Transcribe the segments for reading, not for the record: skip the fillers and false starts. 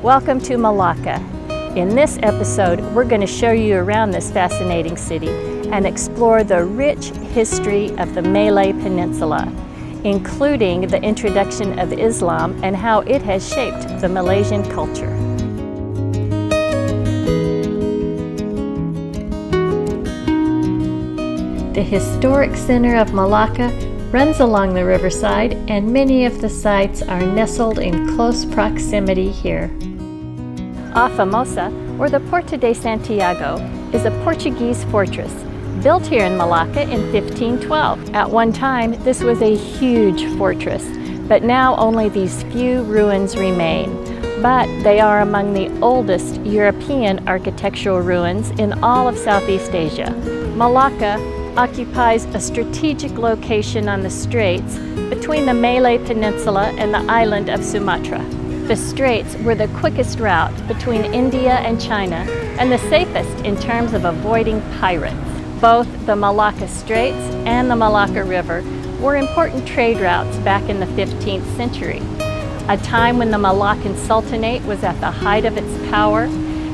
Welcome to Malacca. In this episode, we're going to show you around this fascinating city and explore the rich history of the Malay Peninsula, including the introduction of Islam and how it has shaped the Malaysian culture. The historic center of Malacca runs along the riverside, and many of the sites are nestled in close proximity here. A Famosa, or the Porta de Santiago, is a Portuguese fortress built here in Malacca in 1512. At one time, this was a huge fortress, but now only these few ruins remain. But they are among the oldest European architectural ruins in all of Southeast Asia. Malacca occupies a strategic location on the straits between the Malay Peninsula and the island of Sumatra. The straits were the quickest route between India and China and the safest in terms of avoiding pirates. Both the Melaka Straits and the Malaka River were important trade routes back in the 15th century, a time when the Malaccan Sultanate was at the height of its power,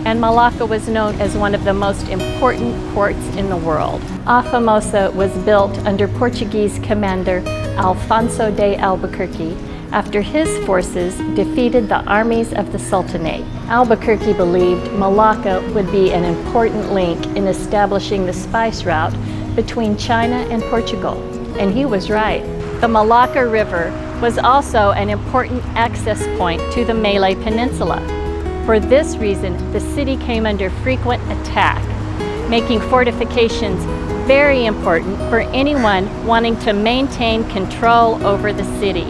and Malacca was known as one of the most important ports in the world. A Famosa was built under Portuguese commander Alfonso de Albuquerque after his forces defeated the armies of the Sultanate. Albuquerque believed Malacca would be an important link in establishing the spice route between China and Portugal, and he was right. The Melaka River was also an important access point to the Malay Peninsula. For this reason, the city came under frequent attack, making fortifications very important for anyone wanting to maintain control over the city.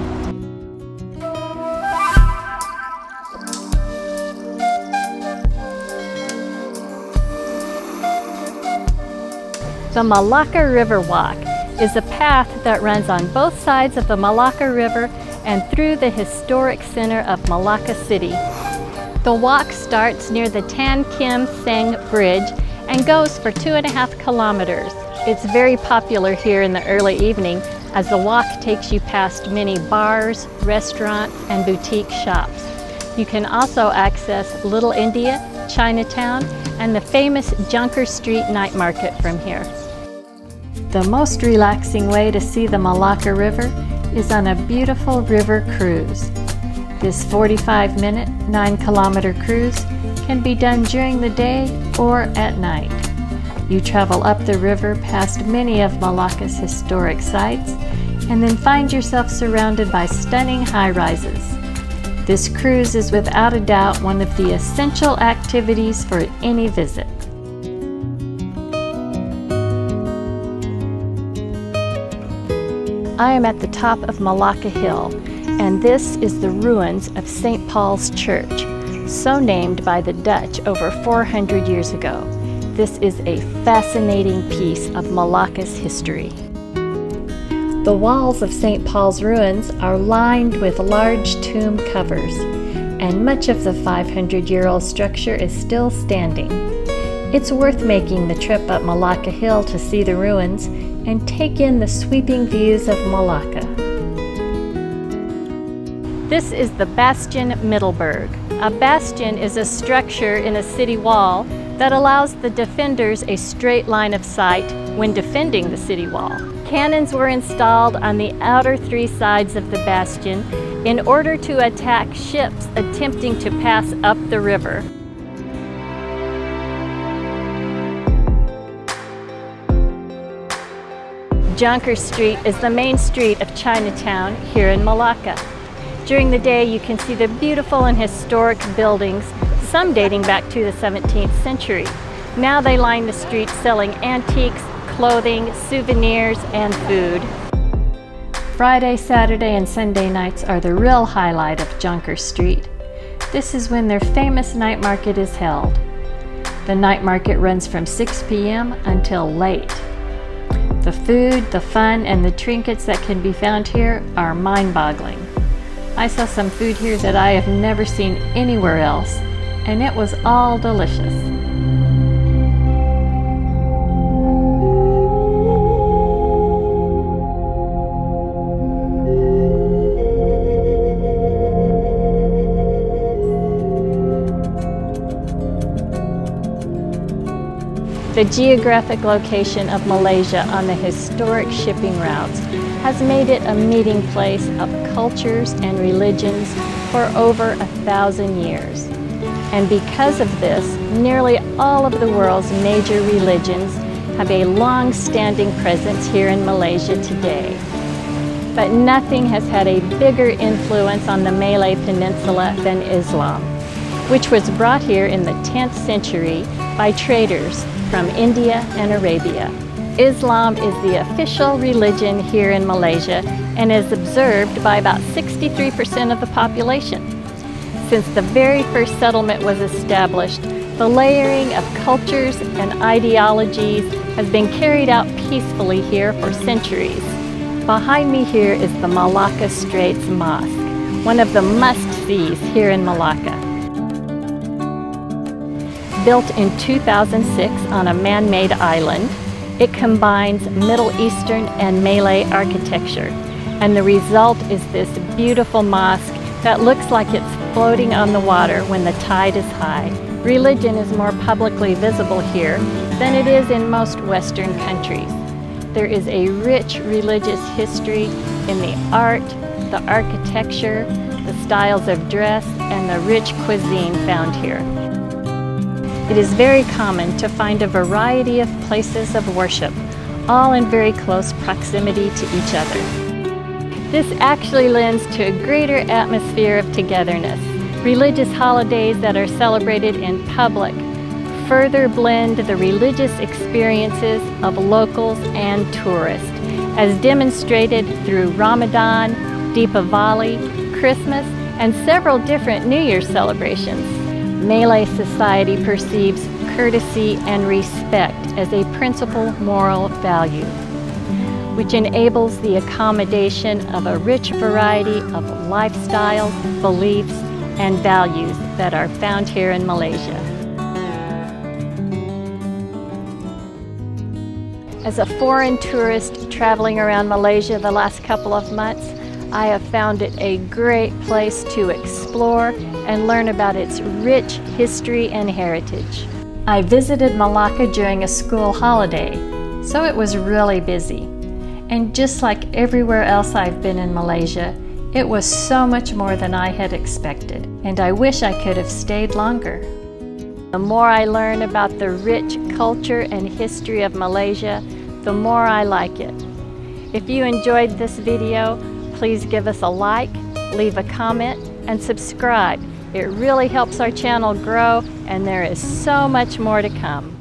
The Malaka River Walk is a path that runs on both sides of the Malaka River and through the historic center of Malacca City. The walk starts near the Tan Kim Seng Bridge and goes for 2.5 kilometers. It's very popular here in the early evening as the walk takes you past many bars, restaurants, and boutique shops. You can also access Little India, Chinatown, and the famous Jonker Street night market from here. The most relaxing way to see the Malaka River is on a beautiful river cruise. This 45-minute, 9-kilometer cruise can be done during the day or at night. You travel up the river past many of Malacca's historic sites and then find yourself surrounded by stunning high-rises. This cruise is without a doubt one of the essential activities for any visit. I am at the top of Malacca Hill, and this is the ruins of St. Paul's Church, so named by the Dutch over 400 years ago. This is a fascinating piece of Malacca's history. The walls of St. Paul's ruins are lined with large tomb covers, and much of the 500-year-old structure is still standing. It's worth making the trip up Malacca Hill to see the ruins and take in the sweeping views of Malacca. This is the Bastion Middelburg. A bastion is a structure in a city wall that allows the defenders a straight line of sight when defending the city wall. Cannons were installed on the outer 3 sides of the bastion in order to attack ships attempting to pass up the river. Jonker Street is the main street of Chinatown here in Malacca. During the day, you can see the beautiful and historic buildings, some dating back to the 17th century. Now they line the streets selling antiques, clothing, souvenirs, and food. Friday, Saturday, and Sunday nights are the real highlight of Jonker Street. This is when their famous night market is held. The night market runs from 6 p.m. until late. The food, the fun, and the trinkets that can be found here are mind-boggling. I saw some food here that I have never seen anywhere else, and it was all delicious. The geographic location of Malaysia on the historic shipping routes has made it a meeting place of cultures and religions for over 1,000 years. And because of this, nearly all of the world's major religions have a long-standing presence here in Malaysia today. But nothing has had a bigger influence on the Malay Peninsula than Islam, which was brought here in the 10th century by traders from India and Arabia. Islam is the official religion here in Malaysia and is observed by about 63% of the population. Since the very first settlement was established, the layering of cultures and ideologies has been carried out peacefully here for centuries. Behind me here is the Melaka Straits Mosque, one of the must-sees here in Malacca. Built in 2006 on a man-made island, it combines Middle Eastern and Malay architecture, and the result is this beautiful mosque that looks like it's floating on the water when the tide is high. Religion is more publicly visible here than it is in most Western countries. There is a rich religious history in the art, the architecture, the styles of dress, and the rich cuisine found here. It is very common to find a variety of places of worship, all in very close proximity to each other. This actually lends to a greater atmosphere of togetherness. Religious holidays that are celebrated in public further blend the religious experiences of locals and tourists, as demonstrated through Ramadan, Deepavali, Christmas, and several different New Year's celebrations. Malay society perceives courtesy and respect as a principal moral value, which enables the accommodation of a rich variety of lifestyles, beliefs, and values that are found here in Malaysia. As a foreign tourist traveling around Malaysia the last couple of months, I have found it a great place to explore and learn about its rich history and heritage. I visited Malacca during a school holiday, so it was really busy. And just like everywhere else I've been in Malaysia, it was so much more than I had expected, and I wish I could have stayed longer. The more I learn about the rich culture and history of Malaysia, the more I like it. If you enjoyed this video, please give us a like, leave a comment, and subscribe. It really helps our channel grow, and there is so much more to come.